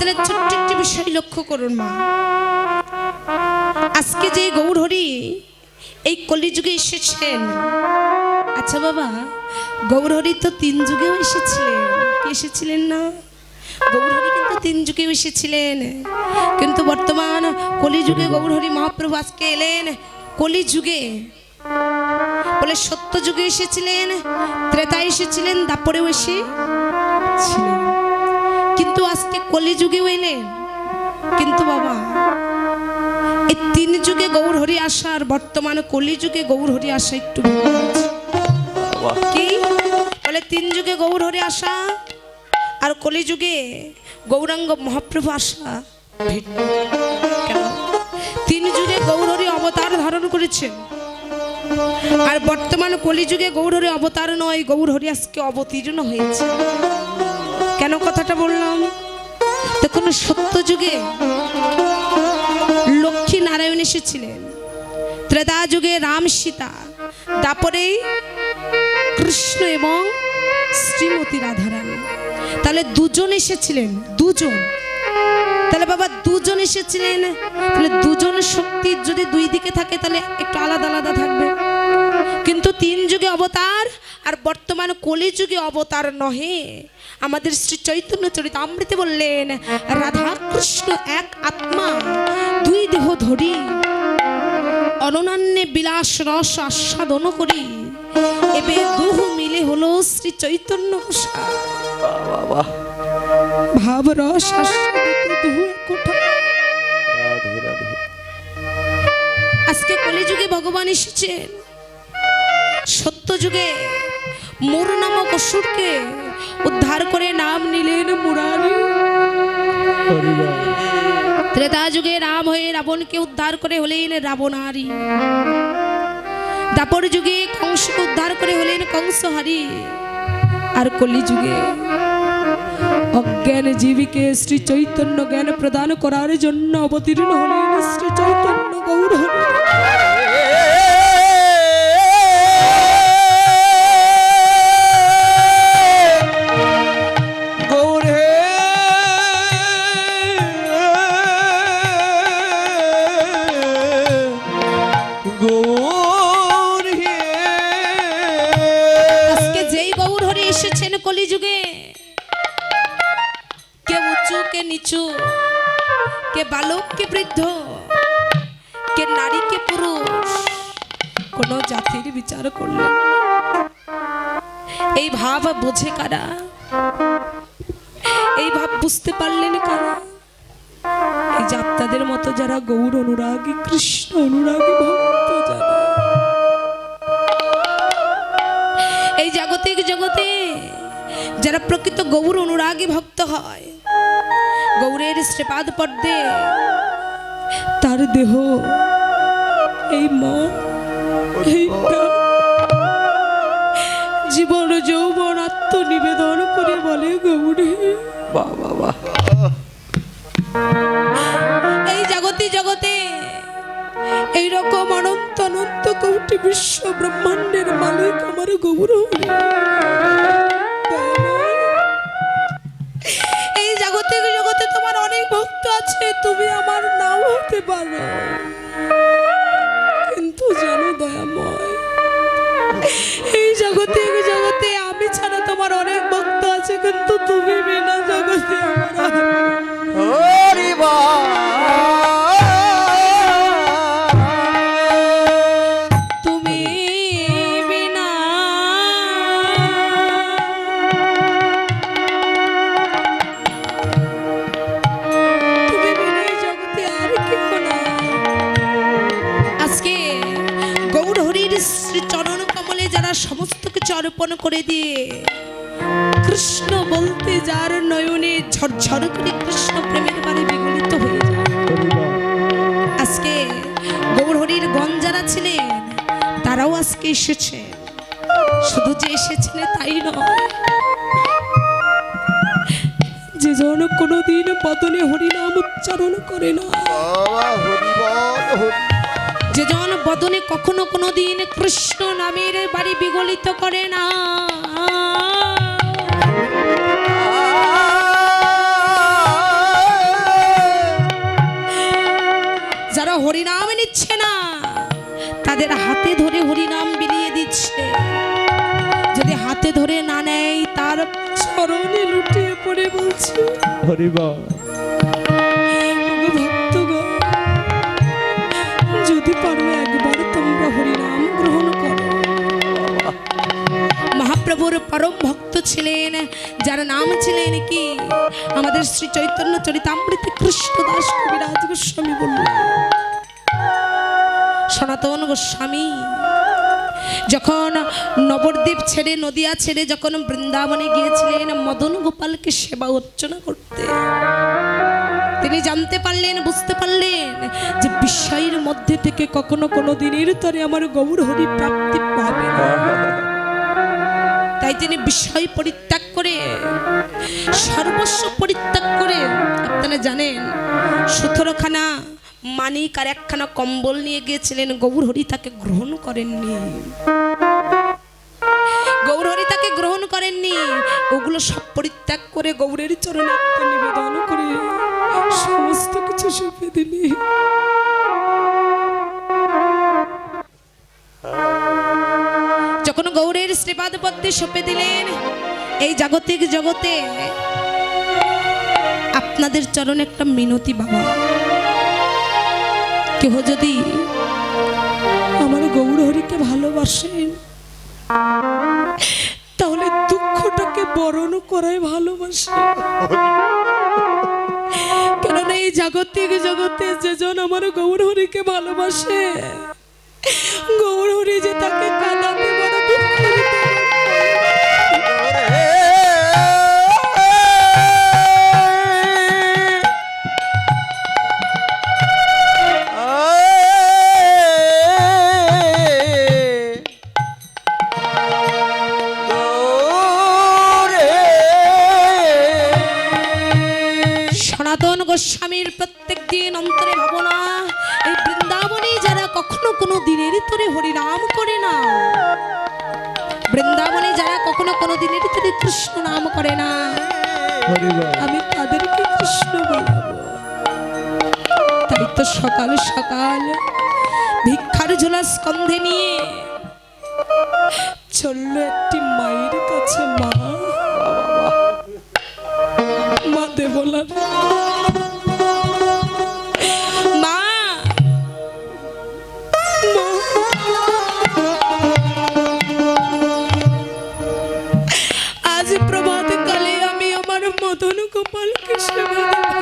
তাহলে ছোট্ট একটি বিষয় লক্ষ্য করুন মা, আজকে যে গৌরহরি এই কলিযুগে এসেছেন, আচ্ছা বাবা গৌরহরি তো 3 যুগেও এসেছিলেন, কি এসেছিলেন না? গৌরহরি কিন্তু 3 যুগেও এসেছিলেন, কিন্তু বর্তমান কলিযুগে গৌরহরি মহাপ্রভু আজকে এলেন কলিযুগে। বলে সত্য যুগে এসেছিলেন, ত্রেতায় এসেছিলেন, দাপরেও এসেছিলেন, কিন্তু আজকে কলিযুগেও এলেন। কিন্তু বাবা এই 3 যুগে গৌরহরি আসার বর্তমান কলিযুগে গৌরহরি আসা একটু কি বলে 3 যুগে গৌরহরি আসা আর কলিযুগে গৌরাঙ্গ মহাপ্রভু আসা ভিন্ন। কেন? 3 যুগে গৌরহরি অবতার ধারণ করেছেন, আর বর্তমান কলিযুগে গৌরহরি অবতার নয়, গৌরহরি আজকে অবতীর্ণ হয়েছে। কেন কথাটা বললাম? দেখুন সত্য যুগে লক্ষ্মী নারায়ণ এসেছিলেন, ত্রেতা যুগে রাম সীতা, তারপরে কৃষ্ণ এবং শ্রীমতী রাধারানী। তাহলে 2 জন এসেছিলেন, 2 জন। তাহলে বাবা 2 জন এসেছিলেন, তাহলে 2 জনের শক্তি যদি 2 দিকে থাকে তাহলে একটু আলাদা আলাদা থাকবে। কিন্তু 3 যুগে অবতার আর বর্তমান কলিযুগে অবতার নহে। আমাদের শ্রী চৈতন্য চরিতামৃতে বললেন রাধা কৃষ্ণ এক আত্মা, 2 দেহ ধরি, অনন্যে বিলাস রস আস্বাদন করি, এবে দুহ মিলে হলো শ্রী চৈতন্য ভাব রস আজকে কলিযুগে ভগবান এসেছেন। সত্য যুগে মোর নামক অসুরকে উদ্ধার করে নাম নিলেন মুরারি। ত্রেতা যুগে রাম হয়ে রাবণকে উদ্ধার করে হলেন রাবণারি। দাপর যুগে কংসকে উদ্ধার করে হলেন কংসহারি। আর কলিযুগে অজ্ঞান জীবীকে শ্রী চৈতন্য জ্ঞান প্রদান করার জন্য অবতীর্ণ হলেন শ্রী চৈতন্য গৌরহরি। কলিযুগে কে উঁচু কে নিচু, কে বালক কে বৃদ্ধ, কে নারী কে পুরুষ, কোন জাতির বিচার করলেন। এই ভাব বোঝে কারা? এই ভাব বুঝতে পারলেন কারা? এই যে আপনাদের মতো যারা গৌর অনুরাগী, কৃষ্ণ অনুরাগী ভক্ত যারা এই জাগতিক জগতে যারা প্রকৃত গৌর অনুরাগী ভক্ত হয়, গৌরের শ্রীপাদ পদ্মে তার দেহ এই মন এই জীবন যৌবন আত্মনিবেদন করে বলে গৌরী। এই জাগতিক জগতে এইরকম অনন্ত অনন্ত কোটি বিশ্ব ব্রহ্মাণ্ডের মালিক আমার গৌর। এই জাগতিক জগতে তোমার অনেক ভক্ত আছে, তুমি আমার নাও হতে পারো, কিন্তু জানো দয়াময় এই জাগতিক জগতে আমি ছাড়া তোমার অনেক ভক্ত আছে, কিন্তু তুমি বিনা জগতে আমার সমস্ত কিছু অর্পণ করে দিয়ে কৃষ্ণ বলতে যার নয়নে ঝরঝর করে কৃষ্ণ প্রেমের বাড়ি বিগলিত হয়ে যায়। আজকে গৌরহরির গণ যারা ছিলেন তারাও আজকে এসেছে, শুধু যে এসেছিল তাই নয়, যে জন কোনোদিন বদনে হরিনাম উচ্চারণ করে না, যে জন বদনে কখনো কোনোদিন কৃষ্ণ নামের বাড়ি বিগলিত করে না, হরিনাম নিচ্ছে না, তাদের হাতে ধরে হরিনাম বিলিয়ে দিচ্ছে। যদি হাতে ধরে না নেয়, তার চরণে লুটিয়ে পড়ে বলছে, হরিবল ভক্তগণ, যদি পারো একবার তোমরা হরিনাম গ্রহণ করো। মহাপ্রভুর পরম ভক্ত ছিলেন, যার নাম ছিলেন কি আমাদের শ্রী চৈতন্য চরিতামৃতে কৃষ্ণদাস কবিরাজ গোস্বামী বললেন। সনাতন গোস্বামী যখন নবদ্বীপ ছেড়ে, নদিয়া ছেড়ে যখন বৃন্দাবনে গিয়েছিলেন মদন গোপালকে সেবা অর্চনা করতে, তিনি জানতে পারলেন, বুঝতে পারলেন যে বিষয়ের মধ্যে থেকে কখনো কোনো দিনের তরে আমার গৌর হরি প্রাপ্তি পাবে না। তাই তিনি বিষয় পরিত্যাগ করে, সর্বস্ব পরিত্যাগ করে, আপনারা জানেন 17খানা মানিক আর একখানা কম্বল নিয়ে গিয়েছিলেন। গৌর হরি তাকে গ্রহণ করেননি, গৌর হরি তাকে গ্রহণ করেননি। ওগুলো সব পরিত্যাগ করে গৌরের চরণে আত্মনিবেদন করে সমস্ত কিছু সঁপে দিলি। যখন গৌরের শ্রীপাদ পদ্মে সঁপে দিলেন, এই জাগতিক জগতে আপনাদের চরণে একটা মিনতি বাবা, কেহ যদি আমার গৌর হরিকে ভালোবাসেন, তাহলে দুঃখটাকে বরণ করাই ভালোবাসে। কেননা এই জাগতিক জগতে যেজন আমার গৌর হরিকে ভালোবাসে, গৌর হরি যে তাকে কাঁদাতে বড় দুঃখ দিতে গোস্বামীর প্রত্যেক দিন অন্তরে ভাবনা, এই বৃন্দাবনে যারা কখনো কোনো দিনের তরে হরিনাম করে না, বৃন্দাবনে যারা কখনো কোনো দিনের তরে কৃষ্ণ নাম করে না, আমি তাদেরকে কৃষ্ণ বলবো। তাই তো সকাল সকাল ভিক্ষার ঝোলা স্কন্ধে নিয়ে চললো একটি মায়ের কাছে। মা দেবলা, আজ প্রভাত কালে আমি আমার মদন গোপালকে সেবা দেব।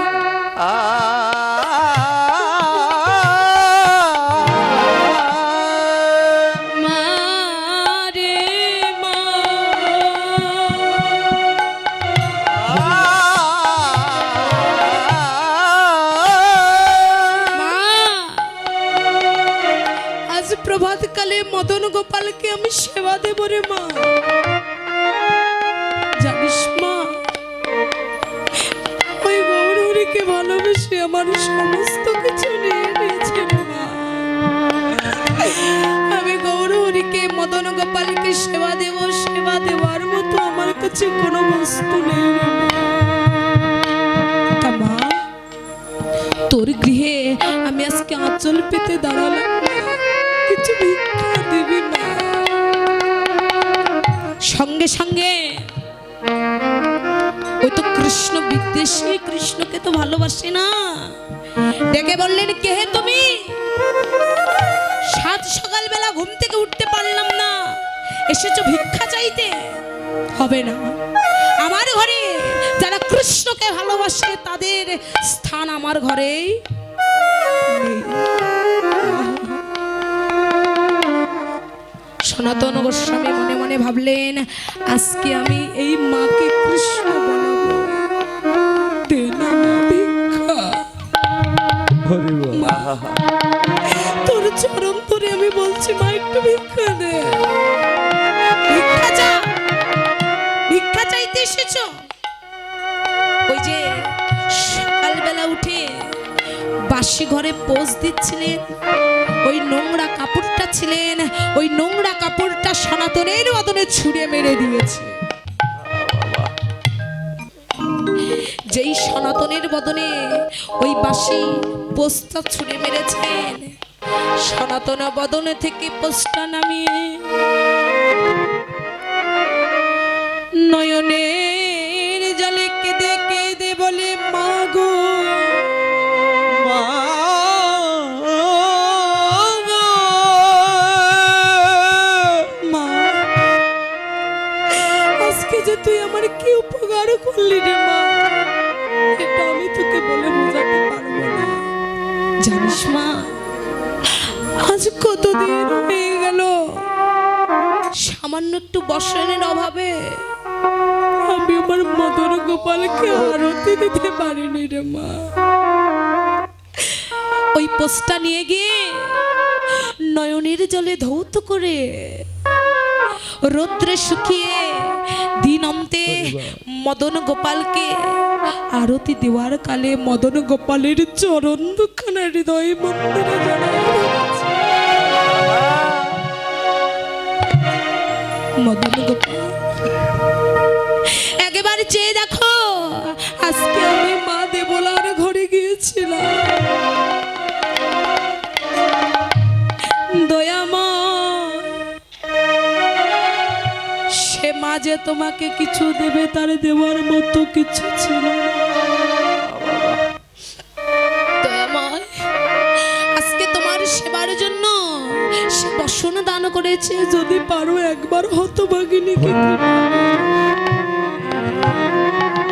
প্রভাতকালে মদন গোপালকে আমি সেবা দেব রে মা। জানিস মা, ওই গৌর হরিকে ভালোবেসে আমার সমস্ত কিছু নিয়ে নিয়েছে মা। আমি গৌর হরিকে মদন গোপালকে সেবা দেব, সেবা দেওয়ার মতো আমার কাছে কোনো বস্তু নেই রে মা। তোর গৃহে আমি আজকে আঁচল পেতে দাঁড়ালাম, কিছু ভিক্ষা দিবি না? সঙ্গে সঙ্গে ওই তো কৃষ্ণ বিদ্বেষী, কৃষ্ণকে তো ভালোবাসে না, ডেকে বললেন, কে হে তুমি? সাত সকালবেলা ঘুম থেকে উঠতে পারলাম না, এসেছো ভিক্ষা চাইতে? হবে না, আমার ঘরে যারা কৃষ্ণকে ভালোবাসে তাদের স্থান আমার ঘরেই নেই। সনাতন গোস্বামী মনে মনে ভাবলেন, আজকে আমি এই মাকে কৃষ্ণ বলবো, তোর চরণ ধরে আমি বলছি, মা একটু ভিক্ষা দে। ভিক্ষা চাইতে এসেছ? ওই যে সকালবেলা উঠে বাসি ঘরে পোজ দিচ্ছিলেন, ওই নোংরা কাপড়টা ছিলেন, ওই নোংরা কাপড়টা সনাতনের বদনে ছুঁড়ে মেরে দিয়েছে। যেই সনাতনের বদনে ওই বাসি পোস্তা ছুঁড়ে মেরেছেন, সনাতন বদনে থেকে পোস্তা নামিয়ে নয়নের জলে কেঁদে কেঁদে বলে, মা গো মা, আজকে যে তুই আমার কি উপকার করলি রে মা, এটা আমি তোকে বলে বোঝাতে পারবো না। জানিস মা, আজ কতদিন হয়ে গেল সামান্য একটু বসনের অভাবে আমি আমার মদন গোপালকে আরতি দিতে পারিনি রে মা। ওই পোস্টটা নিয়ে গিয়ে নয়নের জলে ধৌত করে রৌদ্রে শুকিয়ে দিন অন্তে মদন গোপালকে আরতি দেওয়ার কালে মদন গোপালের চরণ দুখানা হৃদয় মন্দিরে জানাই মদন গোপাল একেবারে চেয়ে দেখো, আজকে আমি মা দেবলার ঘরে গিয়েছিলাম। দয়ামা, সে মা যে তোমাকে কিছু দেবে তার দেওয়ার মতো কিছু ছিল না। দয়াময়, আজকে তোমার সেবার জন্য সে বসন দান করেছে, যদি পারো একবার হতভাগিনীকে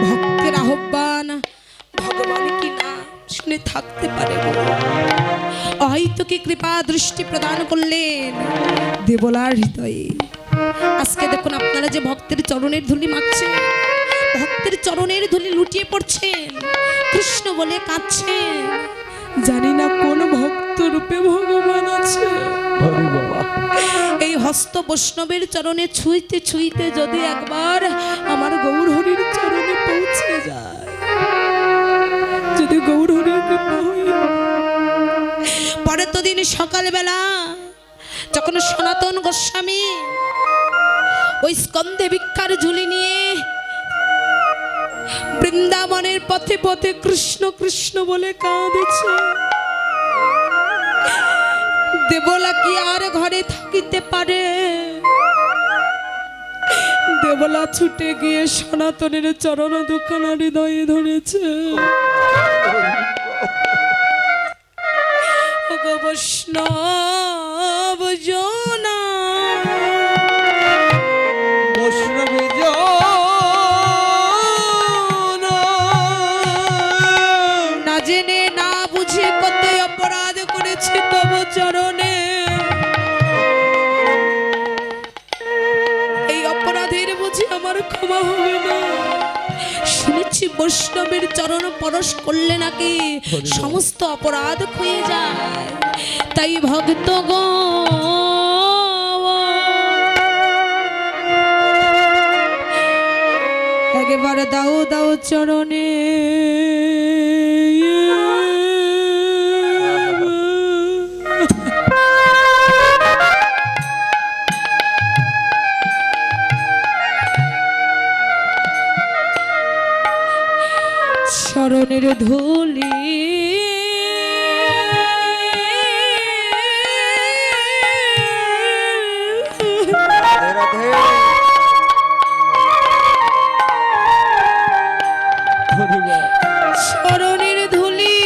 ভক্তের আহ্বান ভগবান কি না শুনে থাকতে পারে, হয়তো কি কৃপা দৃষ্টি প্রদান করলেন দেবলার হৃদয়ে। আজকে দেখুন আপনারা যে ভক্তের চরণের ধুলি মাখছেন, ভক্তের চরণের ধুলি লুটিয়ে পড়ছেন, কৃষ্ণ বলে কাঁদছেন, জানি না কোন ভক্ত রূপে ভগবান আছে। এই হস্ত বৈষ্ণবের চরণে ছুঁইতে ছুঁইতে যদি একবার আমার গৌর হরির চরণে পৌঁছে যায়, যদি গৌর হরির কৃপা হয়, পরের তো দিন সকালবেলা যখন সনাতন গোস্বামী ওই স্কন্ধে ভিক্ষার ঝুলি নিয়ে বৃন্দাবনের পথে পথে কৃষ্ণ কৃষ্ণ বলে কাঁদেছে, দেবলা কি আর ঘরে থাকিতে পারে? দেবলা ছুটে গিয়ে সনাতনের চরণ দুখানা হৃদয়ে ধরেছে। বৈষ্ণব জনা, বৈষ্ণব না জেনে না বুঝে কত অপরাধ করেছে তব চরণে, এই অপরাধের বুঝি আমার ক্ষমা হবে না। শুনেছি বৈষ্ণবের চরণ পরশ করলে নাকি সমস্ত অপরাধ ক্ষয়ে যায়, তাই ভক্ত গো একেবারে দাও দাও চরণে চরণের ধুলি চরণের ধুলি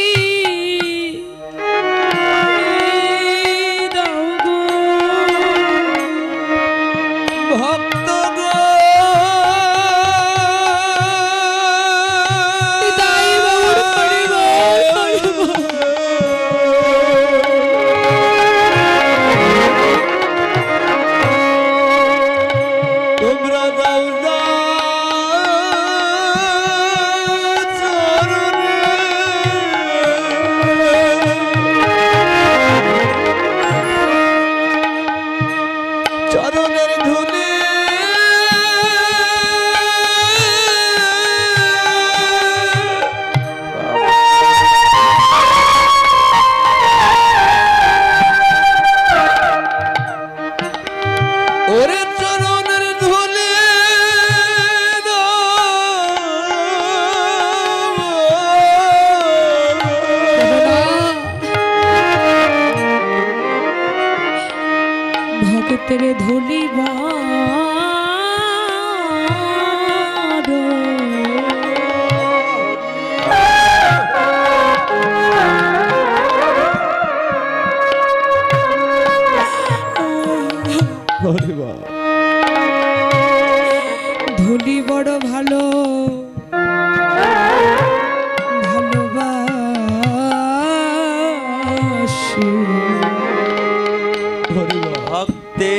দাও গো ভক্ত গো, দাই বাবুর পরিবার ভক্তের ধুলিবা ধুলি বড় ভালো ভালোবাসি ভক্তে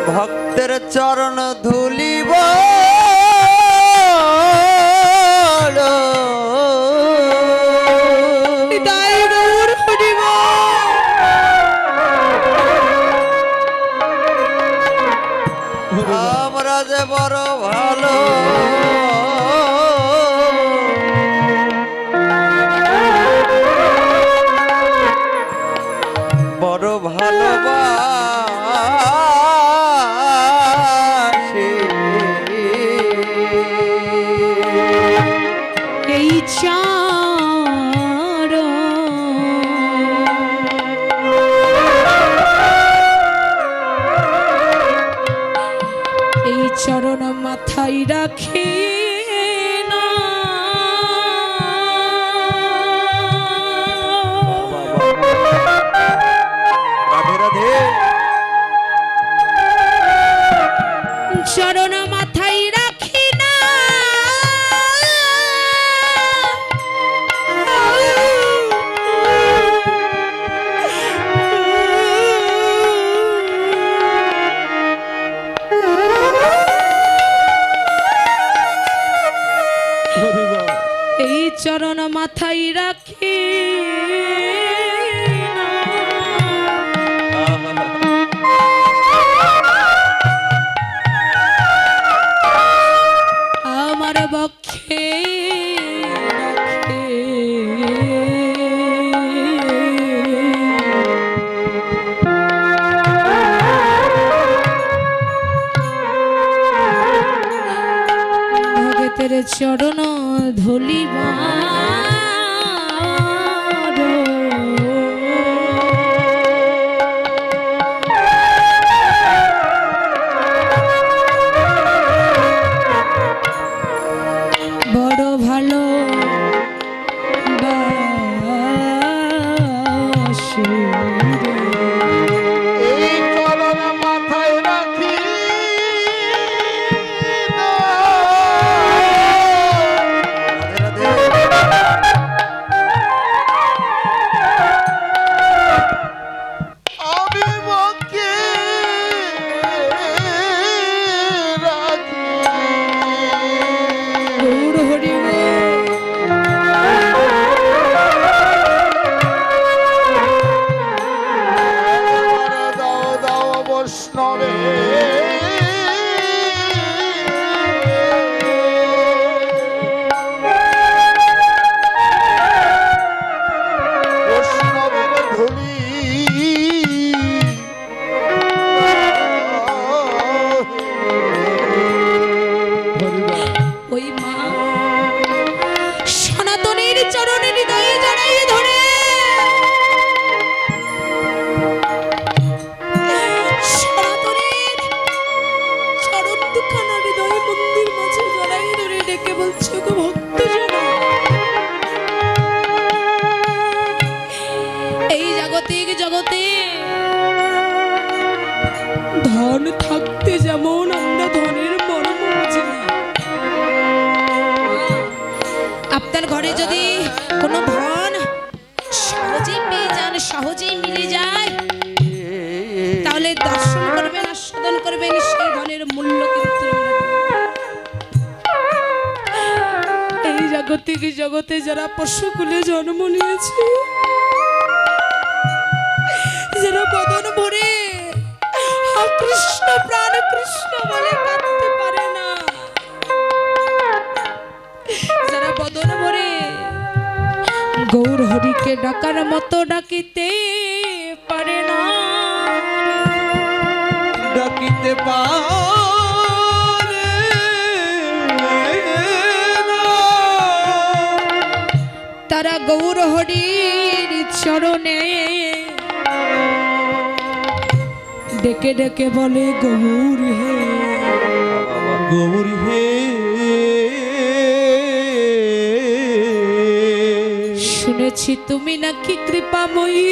ভক্তের চরণ ধুলিব আমরা যে বড় ভালো বড় ভালোবাসি এই চার এই চরণ মাথায় রাখি না রাধে রাধে চরণ মাথায় রাখি না এই চরণ মাথায় রাখি না আমার বক্ষে রাখে ভগতের চরণ ধুলিবা বড় ভালো বাসি এই চরণ মাথায় রাখি আমি মকে রাখি গৌর হরি দাও দাও বৈষ্ণবে বৈষ্ণবের ধুলি ওই মা সনাতনের চরণে হৃদয়ে জড়াই ধরে সনাতনের চরণ দুখানা হৃদয় মন্দির মাঝে জড়াই ধরে ডেকে বলছে গো ভক্ত এই জাগতিক জগতে ধন থাকতে যেমন আমরা ধনের মর্ম বুঝি না, আপনার ঘরে যদি কোনো ধন সহজেই পেয়ে যান, সহজেই মিলে যায়, তাহলে দর্শন করবেন, আস্বাদন করবেন, সেই ধনের মূল্য কিন্তু এই জাগতিক জগতে যারা পশুকুলে জন্ম নিয়েছে, যারা বদন ভরে কৃষ্ণ প্রাণ কৃষ্ণ বলে কাঁদতে পারে না, যারা বদন ভরে গৌর হরিকে ডাকার মতো ডাকিতে পারে না, ডাকিতে পারে হরির চরণে ডেকে ডেকে বলে গৌর হে, গৌর হে। শুনেছি তুমি নাকি কৃপাময়ী,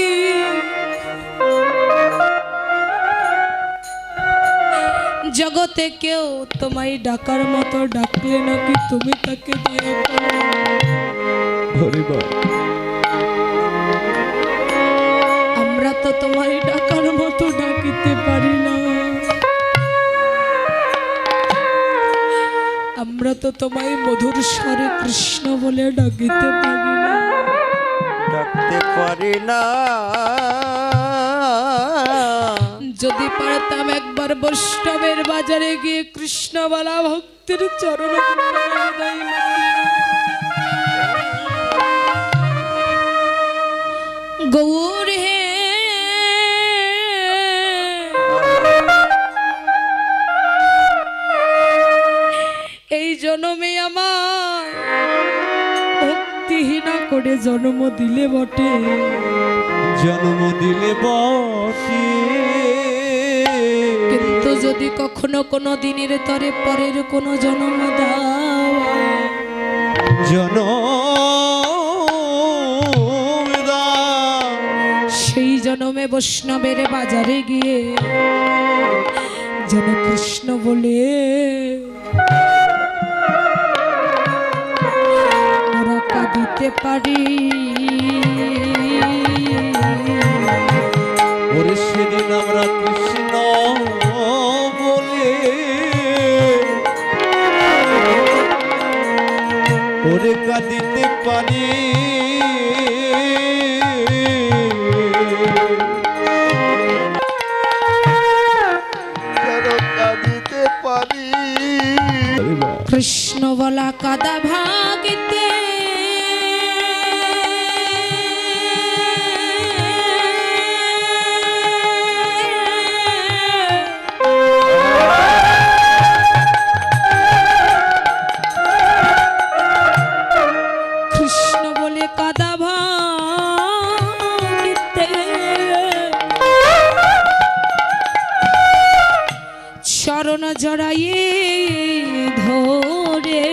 জগতে কেউ তোমায় ডাকার মতো ডাকলে নাকি তুমি তাকে দয়া করো। ওরে বাবা, আমরা তো তোমায় ডাকার মতো ডাকিতে পারি না, আমরা তো তোমায় মধুর স্বরে কৃষ্ণ বলে ডাকিতে পারি না। ডাকতে পারি না। যদি পারতাম একবার বৈষ্ণবের বাজারে গিয়ে কৃষ্ণবালা ভক্তির চরণ গৌর হে, এই জন্মে আমার ভক্তিহীনা করে জন্ম দিলে বটে, জন্ম দিলে বটে, কিন্তু যদি কখনো কোনো দিনের তরে পরের কোনো জন্ম দাও, জনম সেই জন্মে বৈষ্ণবের বাজারে গিয়ে যেন কৃষ্ণ বলে মোরা কাঁদিতে পারি। ওরে সেদিন আমরা কৃষ্ণ বলে ওরে কাঁদিতে পারি। যেন কাঁদিতে পারি। কৃষ্ণ বলা কাদা ভাগিতে কৃষ্ণ বলে কাদা ভাগিতে চরণ জড়াইয়ে ধরে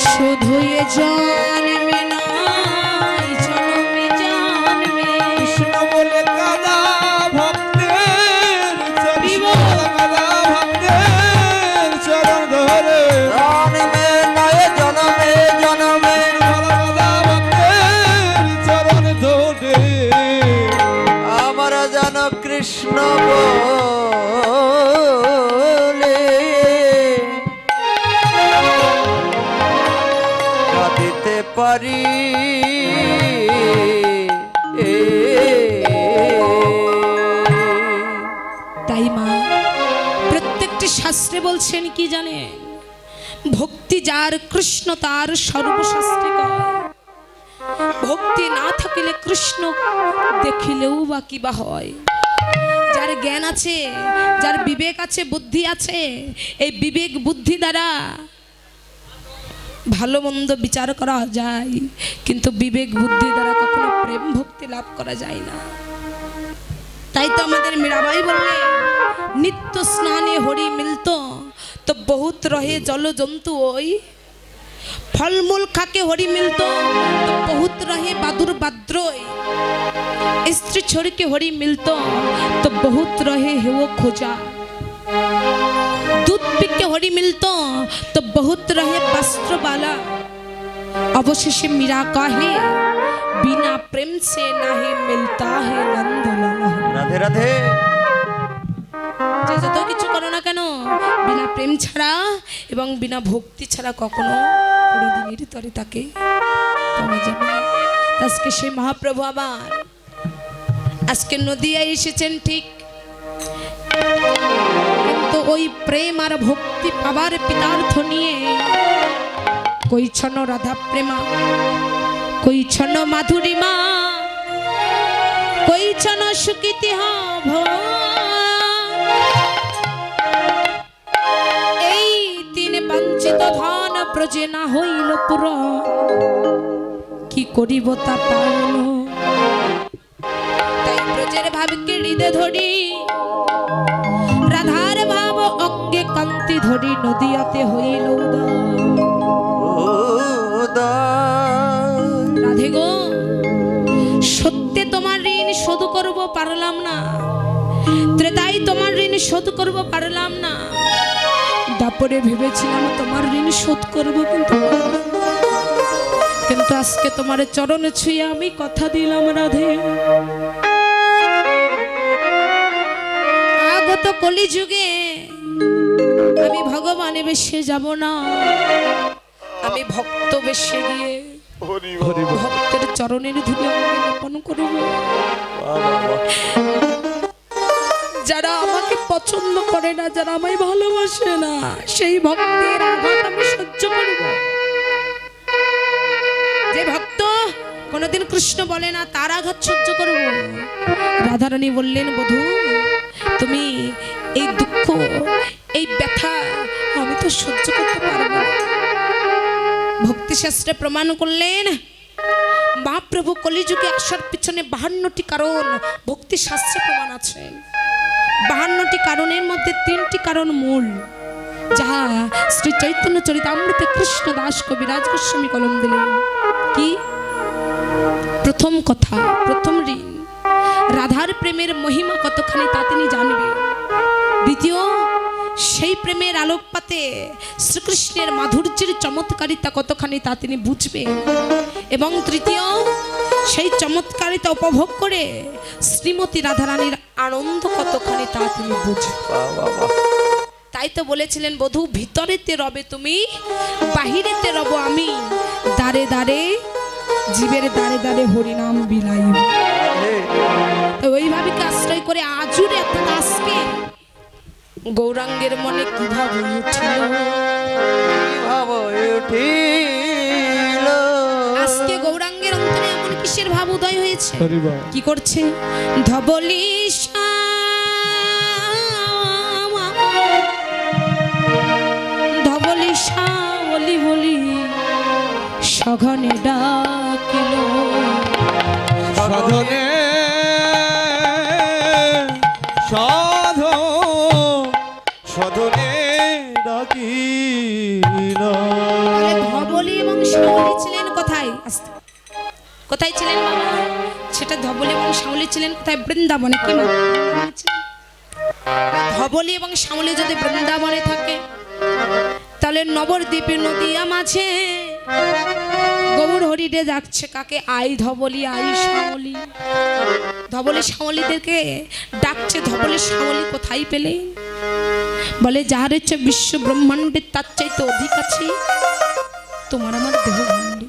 শুধু এ জন্মে নয় জন্মে জন্মে কৃষ্ণ বলে কাদা ভক্তের কাদা ভক্তের চরণ ধরে জন্মে নয় জন্মে জন্মে কাদা ভক্তের চরণ ধরে আমরা যেন কৃষ্ণ বলে কাঁদিতে পারি। তাই মা প্রত্যেকটি শাস্ত্রে বলছেন কি জানেন, ভক্তি যার কৃষ্ণ তার সর্বশাস্ত্রে কয়, ভক্তি না থাকিলে কৃষ্ণ দেখিলেও বা কি বা হয়। যার জ্ঞান আছে, যার বিবেক আছে, বুদ্ধি আছে, এই বিবেক বুদ্ধি দ্বারা ভালো মন্দ বিচার করা যায়, কিন্তু বিবেক বুদ্ধি দ্বারা কখনো প্রেম ভক্তি লাভ করা যায় না। তাই তো আমাদের মীরাবাই বললে, নিত্য স্নানে হরি মিলতো তো বহুত রহে জল জন্তু ওই, ফলমূল খাকে হরি মিলতো তো বহুত রহে বাদুর বাদ্রয়, স্ত্রী छोड़के हरी मिलतो तो बहुत रहे है वो खोजा, दूध पी के हरी मिलतो तो बहुत रहे वस्त्र वाला, अवशेष मीरा का है बिना प्रेम से नहीं मिलता है नंदलाल। রাধে রাধে। যে যত কিছু করো না কেন বিনা প্রেম ছাড়া এবং বিনা ভক্তি ছাড়া কখনো কোনোদিনের তরে তাকে পাওয়া যাবে না। আজকে সেই মহাপ্রভু আমার আজকে নদিয়ায় এসেছেন ঠিক, কিন্তু ওই প্রেম আর ভক্তি পাবার পিতার্থ নিয়ে কইছন রাধা প্রেমা, কইছন মাধুরীমা, কইছন সুকীতি এই তিন বঞ্চিত ধন যে না হইল পুরো কি করিব তা পারল। তাই ব্রজের ভাবকে হৃদয় ধরি, রাধার ভাব অজ্ঞে কান্তি ধরি, নদিয়াতে হইল রাধে গো, সত্যি তোমার ঋণ শোধ করব পারলাম না, ত্রেতাই তোমার ঋণ শোধ করব পারলাম না, দাপরে ভেবেছিলাম তোমার ঋণ শোধ করব কিন্তু আজকে তোমার চরণ ছুঁয়ে আমি কথা দিলাম রাধে, আগত কলিযুগে আমি ভগবানে বেশে যাব না, আমি ভক্ত বেশে গিয়ে ভক্তের চরণের ধুলি অর্পণ করব। যারা আমাকে পছন্দ করে না, যারা আমায় ভালোবাসে না, সেই ভক্তের আঘাত আমি সহ্য করব। যে ভক্ত কোনোদিন কৃষ্ণ বলে না তার আঘাত সহ্য করব। রাধারানী বললেন, বধূ তুমি এই দুঃখ এই ব্যথা আমি তো সহ্য করতে পারবো না। ভক্তি শাস্ত্রে প্রমাণ করলেন, মহাপ্রভু কলিযুগে আসার পিছনে 52টি কারণ ভক্তি শাস্ত্রে প্রমাণ আছে। 52টি কারণের মধ্যে 3টি কারণ মূল, যাহা শ্রী চৈতন্য চরিতামৃতে কৃষ্ণ দাস কবিরাজ গোস্বামী কলম দিলেন। কি? প্রথম কথা, প্রথম ঋণ, রাধার প্রেমের মহিমা কতখানি তা তিনি জানবেন। দ্বিতীয়, সেই প্রেমের আলোকপাতে শ্রীকৃষ্ণের মাধুর্যের চমৎকারিতা কতখানি তা তিনি বুঝবেন। এবং তৃতীয়, সেই চমৎকারিতা উপভোগ করে শ্রীমতী রাধারানীর আনন্দ কতখানি তা তিনি বুঝবেন। তাই তো বলেছিলেন, বধূ ভিতরেতে রবে তুমি, বাহিরেতে রব আমি, দাঁড়ে দাঁড়ে জীবের দাঁড়ে দাঁড়ে হরিনাম বিলাইব। ওইভাবে আশ্রয় করে আজুরে অর্থাৎ আজকে গৌরাঙ্গের মনে কি ভাব উঠিল, আজকে গৌরাঙ্গের অন্তরে এমন কিসের ভাব উদয় হয়েছে? কি করছে? ধবলি ধবলি বলি বলি সঘনে ডাকিল, সাধনে সাধনে ডাকিল। ধবলি এবং শ্যামলী ছিলেন কোথায়? কোথায় ছিলেন বাবা? সেটা ধবলি এবং শ্যামলী ছিলেন কোথায়? বৃন্দাবনে। কি ধবলি এবং শ্যামলী যদি বৃন্দাবনে থাকে, তাহলে নবদ্বীপের নদিয়া মাঝে গৌর হরিডে যাচ্ছে কাকে? আই ধবলি আই শ্যামলী। ধবলি শ্যামলীদেরকে ডাকছে। ধবলি শ্যামলী কোথায় পেলে? বলে যার হচ্ছে বিশ্ব ব্রহ্মাণ্ডের তার চাইতে অধিক আছে তোমার আমার দেহ ভাণ্ডে।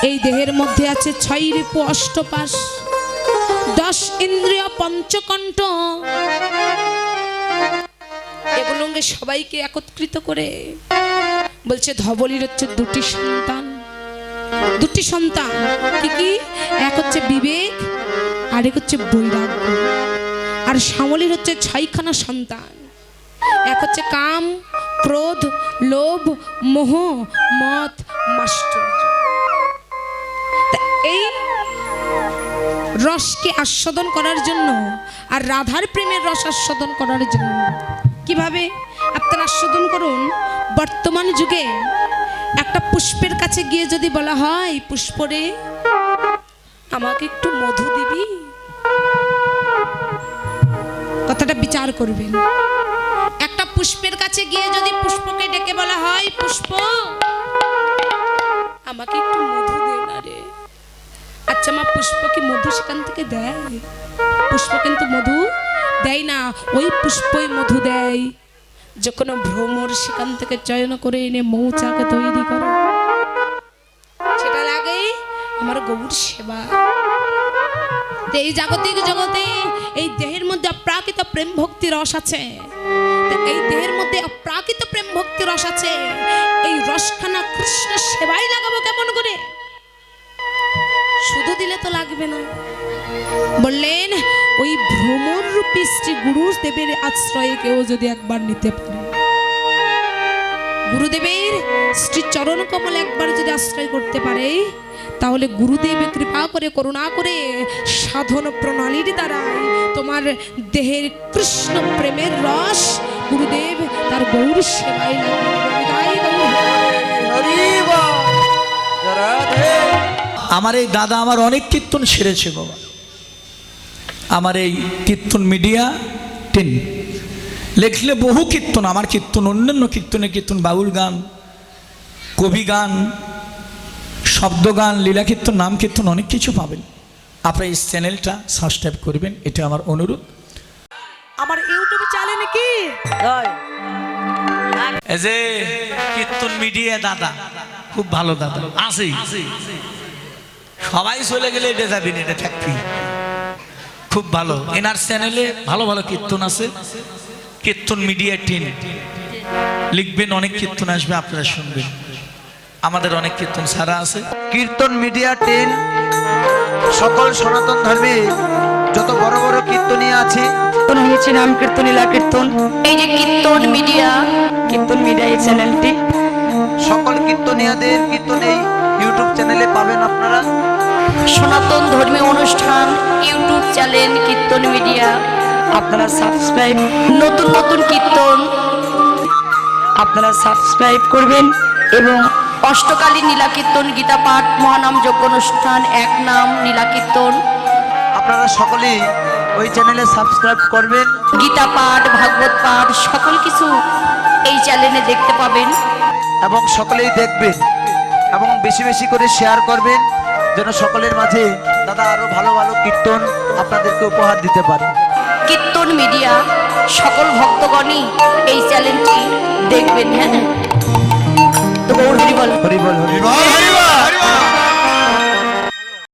এই দেহের মধ্যে আছে 6 রিপু অষ্টপাশ, 10 ইন্দ্রিয় পঞ্চকণ্ঠ, এগুলোকে সবাইকে একত্রিত করে বলছে ধবলির হচ্ছে 2টি সন্তান। 2টি সন্তান কি কি? এক হচ্ছে বিবেক, আরেক হচ্ছে বৈরাগ্য। আর শ্যামলীর হচ্ছে 6খানা সন্তান। এক হচ্ছে কাম, ক্রোধ, লোভ, মোহ, মদ, মাশ্চর্য। এই রসকে আস্বাদন করার জন্য আর রাধার প্রেমের রস আস্বাদন করার জন্য কিভাবে আপনারা আস্বাদন করুন। বর্তমান যুগে একটা পুষ্পের কাছে গিয়ে যদি বলা হয়, পুষ্পরে আমাকে একটু মধু দিবি, কথাটা বিচার করবেন। একটা পুষ্পের কাছে গিয়ে যদি পুষ্পকে ডেকে বলা হয়, পুষ্প আমাকে একটু মধু দে না রে। আচ্ছা মা, পুষ্প কি মধু সেখান থেকে দেয়? পুষ্প কিন্তু মধু দেয় না। ওই পুষ্পই মধু দেয় যখন ভ্রমর সেখান থেকে চয়ন করে এনে মৌচাকে তৈরি করে। সেটা লাগে আমার গৌর সেবা। এই জাগতিক জগতে এই দেহের মধ্যে অপ্রাকৃত প্রেম ভক্তি রস আছে। এই দেহের মধ্যে অপ্রাকৃত প্রেম ভক্তি রস আছে। এই রসখানা কৃষ্ণ সেবাই লাগাবো কেমন করে? শুধু দিলে তো লাগবে না। বললেন ওই ভ্রমর রূপী শ্রী গুরুদেবের আশ্রয়ে কেউ যদি একবার নিতে পারে, গুরুদেবের শ্রী চরণ কমল একবার যদি আশ্রয় করতে পারে, তাহলে গুরুদেব কৃপা করে করুণা করে সাধন প্রণালীর দ্বারাই তোমার দেহের কৃষ্ণ প্রেমের রস গুরুদেব তার গৌর সেবায় লাগিয়ে তাই হরি বল। রাধে আমার এই দাদা আমার অনেক কীর্তন সেরেছে বাবা। আমার এই কীর্তন মিডিয়া 10 লেখলে বহু কীর্তন, আমার কীর্তন অন্যান্য কীর্তনের কীর্তন, বাউল গান, কবি গান, শব্দ গান, লীলা কীর্তন, নাম কীর্তন অনেক কিছু পাবেন। আপনার এই চ্যানেলটা সাবস্ক্রাইব করবেন, এটা আমার অনুরোধ। আমার ইউটিউব চ্যানেল কি এই যে কীর্তন মিডিয়া দাদা খুব ভালো দাদা আছে, সবাই চলে গেলে এটা যাবি না, এটা থাকবি, খুব ভালো। এনার চ্যানেলে ভালো ভালো কীর্তন আছে, কীর্তন মিডিয়া 10 লিখবেন, অনেক কীর্তন আসবে, আপনারা শুনবেন। আমাদের অনেক কীর্তন ছাড়া আছে। কীর্তন মিডিয়া 10 সকল সনাতন ধর্মে যত বড় বড় কীর্তনী আছে, কীর্তন হয়েছে নাম কীর্তন লীলা কীর্তন। এই যে কীর্তন মিডিয়া এই চ্যানেলটি সকল কীর্তনীয়াদের কীর্তন এই ইউটিউব চ্যানেলে পাবেন আপনারা। সনাতন ধর্মীয় অনুষ্ঠান ইউটিউব চ্যানেল কীর্তন মিডিয়া, আপনারা সাবস্ক্রাইব, নতুন নতুন কীর্তন আপনারা সাবস্ক্রাইব করবেন। এবং অষ্টকালী নীলা কীর্তন, গীতা পাঠ, মহানাম যজ্ঞ অনুষ্ঠান, এক নাম নীলা কীর্তন, আপনারা সকলেই ওই চ্যানেলে সাবস্ক্রাইব করবেন। গীতা পাঠ, ভাগবত পাঠ সকল কিছু এই চ্যানেলে দেখতে পাবেন। এবং সকলেই দেখবেন এবং বেশি বেশি করে শেয়ার করবেন, যেন সকলের মাঝে দাদা আরো ভালো ভালো কীর্তন আপনাদেরকে উপহার দিতে পারে। কীর্তন মিডিয়া সকল ভক্তগণই এই চ্যানেলটি দেখবেন। হ্যাঁ, তো গৌর হরি বল। হরি বল, হরি বল।